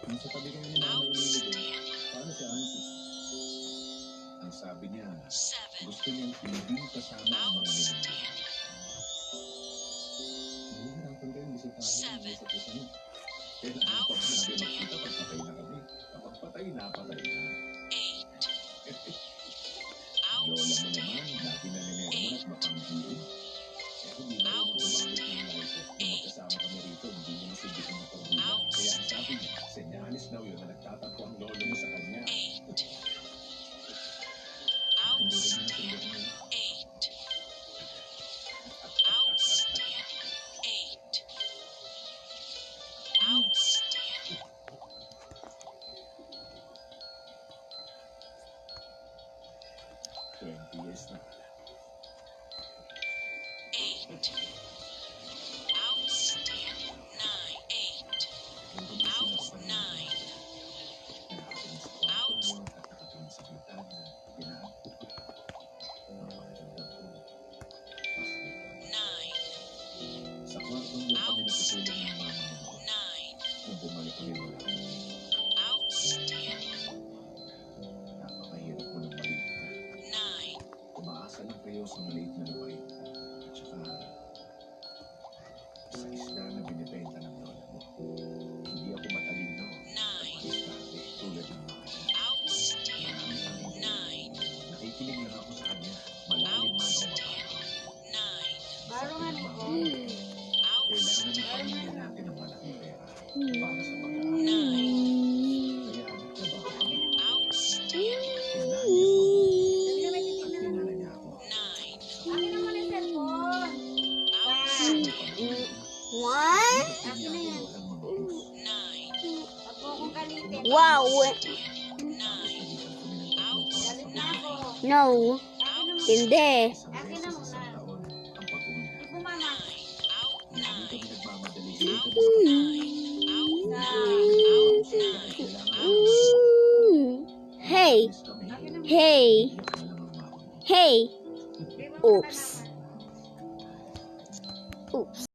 Nasa tabi kayo ni Mama Emilio. Paano si Auntie? Ang sabi niya, gusto niyang hindi kasama ang mga ninuno. Nahihirapan kayong bisitahin. Isip ko sa'yo. Kailangan pa ba natin magkita pag patay na kami? Kapag patay na, patay na. Lola mo naman, dati na ninermon at mapanghirin. Kaya hindi na rin gumamit ng life. Kung magkasama kami rito, hindi niya masindihin na pagbulan. Kaya ang sabi niya, senyalis daw yun na nagtatampo ang lolo mo sa kanya. Hindi rin niya nasindihan yun. Years na. Sa kwartong yung kami natutulog ng mama mo nung bumalik kami wala. Napakahirap mo ng maliit ka. Umaasa lang kayo sa maliit na lupain. At saka sa isda na binibenta ng lola mo. Hindi ako matalino. Diskarte tulad ng mga nakikinig lang ako sa kanya. Malalim man o mababaw. Baro nga ni ko. Kailangan ng pamilya natin ng malaking pera para sa pag-aaral. Kaya nagtrabaho kami. Kailangan niya at pinala niya ako. Akin naman ang cellphone. What? Akin na yan. Huwag mo akong galitin. Wow. Galit na ako. No. Akin naman. Hindi. Akin na muna. Ang pag-uwi na. Ikaw mama. Lagi kami nagmamadali sa ito. Hey. Hey. Hey. Oops. Oops.